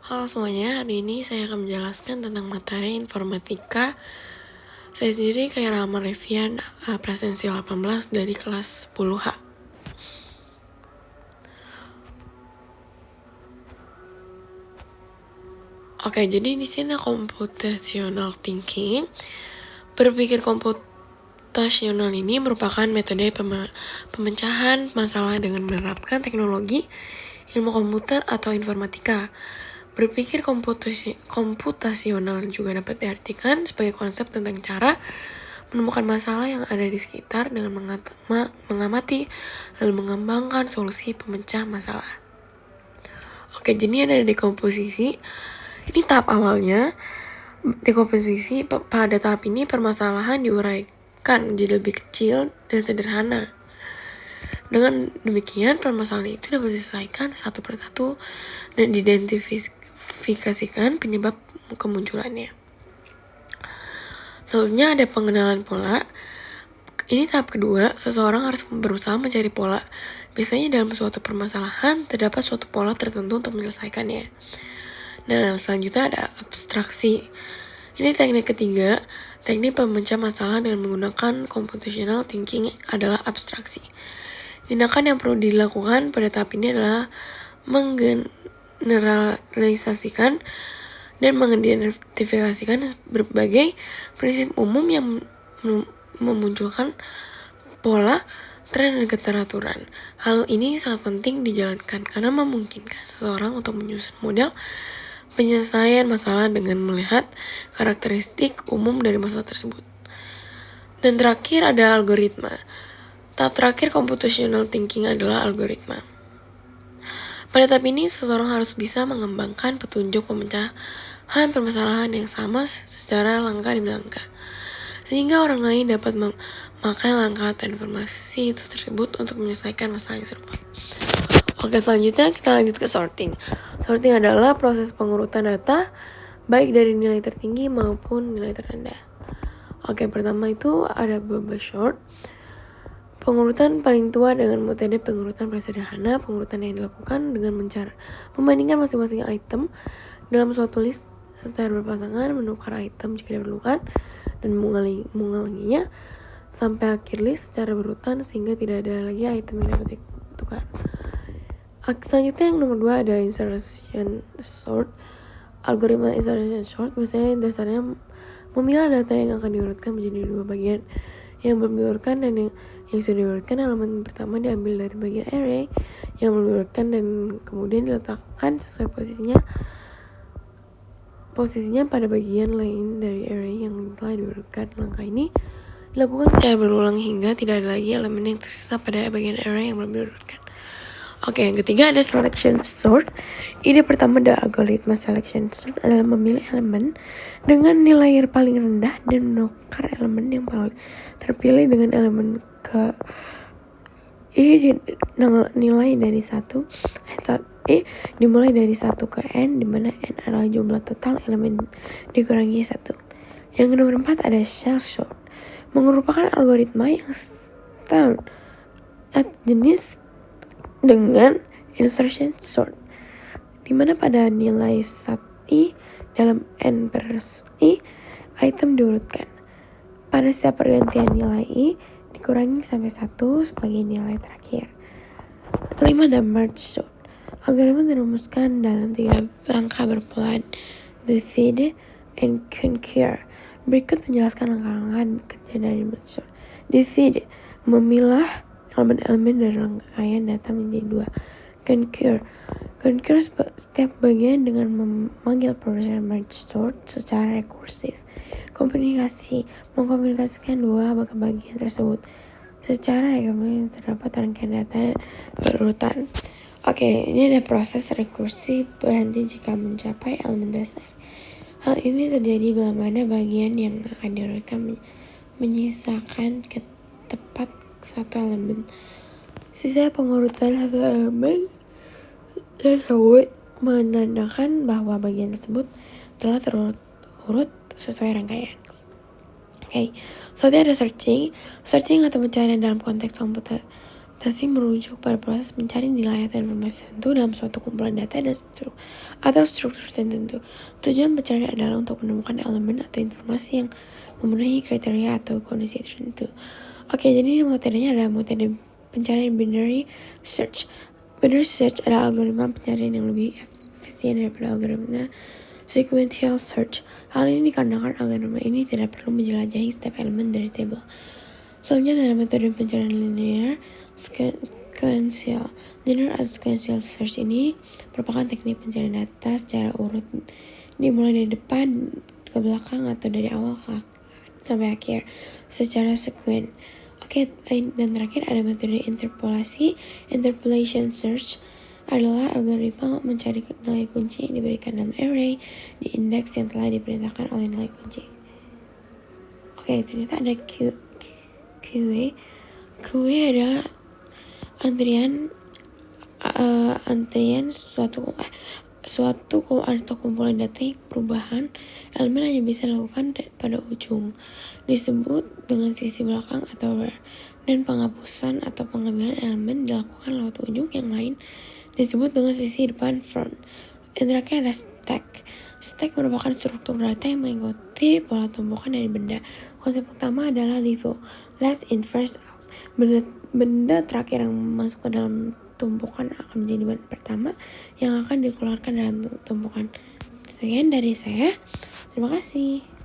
Halo semuanya, hari ini saya akan menjelaskan tentang materi informatika. Saya sendiri kayak Rama Revian, presensi 18 dari kelas 10H. Oke, jadi di sini computational thinking. Berpikir komputasional ini merupakan metode pemecahan masalah dengan menerapkan teknologi ilmu komputer atau informatika. Berpikir komputasional juga dapat diartikan sebagai konsep tentang cara menemukan masalah yang ada di sekitar dengan mengamati lalu mengembangkan solusi pemecah masalah. Oke, jadi ada dekomposisi. Ini tahap awalnya. Dekomposisi, pada tahap ini permasalahan diuraikan menjadi lebih kecil dan sederhana. Dengan demikian, permasalahan itu dapat diselesaikan satu persatu dan diidentifikasikan penyebab kemunculannya. Selanjutnya ada pengenalan pola. Ini tahap kedua, seseorang harus berusaha mencari pola. Biasanya dalam suatu permasalahan terdapat suatu pola tertentu untuk menyelesaikannya. Nah, selanjutnya ada abstraksi. Ini teknik ketiga, teknik pemecah masalah dengan menggunakan computational thinking adalah abstraksi. Tindakan yang perlu dilakukan pada tahap ini adalah menggeneralisasikan dan mengidentifikasikan berbagai prinsip umum yang memunculkan pola, tren, dan keteraturan. Hal ini sangat penting dijalankan karena memungkinkan seseorang untuk menyusun model penyelesaian masalah dengan melihat karakteristik umum dari masalah tersebut. Dan terakhir ada algoritma. Tahap terakhir computational thinking adalah algoritma. Pada tahap ini, seseorang harus bisa mengembangkan petunjuk pemecahan permasalahan yang sama secara langkah demi langkah, sehingga orang lain dapat memakai langkah atau informasi itu tersebut untuk menyelesaikan masalah yang serupa. Oke, selanjutnya kita lanjut ke sorting. Sorting adalah proses pengurutan data, baik dari nilai tertinggi maupun nilai terendah. Oke, pertama itu ada bubble sort. Pengurutan paling tua dengan metode pengurutan paling sederhana. Pengurutan yang dilakukan dengan membandingkan masing-masing item dalam suatu list secara berpasangan, menukar item jika diperlukan, dan mengulanginya sampai akhir list secara berurutan sehingga tidak ada lagi item yang dapat ditukar. Selanjutnya yang nomor 2 ada insertion sort. Algoritma insertion sort misalnya dasarnya memilah data yang akan diurutkan menjadi dua bagian yang belum diurutkan dan yang sudah diurutkan. Elemen pertama diambil dari bagian array yang belum diurutkan dan kemudian diletakkan sesuai posisinya pada bagian lain dari array yang telah diurutkan. Langkah ini dilakukan secara berulang hingga tidak ada lagi elemen yang tersisa pada bagian array yang belum diurutkan. Oke, yang ketiga ada selection sort. Ide pertama dari algoritma selection sort adalah memilih elemen dengan nilai paling rendah dan menukar elemen yang paling terpilih dengan elemen ke nilai dari 1 dimulai dari 1 ke n, di mana n adalah jumlah total elemen dikurangi 1. Yang nomor 4 ada shell sort. Merupakan algoritma yang standar jenis dengan insertion sort, di mana pada nilai i dalam n per i item diurutkan. Pada setiap pergantian nilai i dikurangi sampai 1 sebagai nilai terakhir. Kelima ada merge sort. Algoritma dirumuskan dalam 3 langkah berpola decide and concur. Berikut menjelaskan langkah-langkah kerja dari merge sort. Decide, memilah elemen-elemen dari rangkaian data menjadi 2. Concur setiap bagian dengan memanggil proses merge sort secara rekursif. Komunikasi, mengkomunikasikan dua bagian tersebut secara rekursif terdapat rangkaian data berurutan. Oke, ini ada proses rekursi berhenti jika mencapai elemen dasar. Hal ini terjadi bila mana bagian yang akan diurutkan menyisakan tepat satu elemen. Sisa pengurutan satu elemen tersebut menandakan bahwa bagian tersebut telah terurut sesuai rangkaian. Oke, selanjutnya ada searching. Searching atau pencarian dalam konteks Implementasi merujuk pada proses mencari nilai atau informasi tertentu dalam suatu kumpulan data atau struktur tertentu. Tujuan pencarian adalah untuk menemukan elemen atau informasi yang memenuhi kriteria atau kondisi tertentu. Oke, jadi metodenya adalah metode pencarian binary search. Binary search adalah algoritma pencarian yang lebih efisien daripada algoritma sequential search. Hal ini dikarenakan algoritma ini tidak perlu menjelajahi setiap elemen dari tabel. Selanjutnya adalah metode pencarian linear sequential. Linear atau sequential search ini merupakan teknik pencarian data secara urut, dimulai dari depan ke belakang atau dari awal sampai akhir secara sekuen. Oke, dan terakhir ada metode interpolasi. Interpolation search adalah algoritma mencari nilai kunci yang diberikan dalam array di indeks yang telah diperintahkan oleh nilai kunci. Oke, ternyata ada QA. QA adalah antrian suatu atau kumpulan data yang perubahan elemen hanya bisa dilakukan pada ujung, disebut dengan sisi belakang atau rear, dan penghapusan atau pengambilan elemen dilakukan lewat ujung yang lain, disebut dengan sisi depan front. Yang terakhir ada stack. Stack merupakan struktur data yang mengikuti pola tumpukan dari benda. Konsep utama adalah LIFO, last in first out. Benda terakhir yang masuk ke dalam tumpukan akan menjadi benda pertama yang akan dikeluarkan dalam tumpukan. Sekian dari saya. Terima kasih.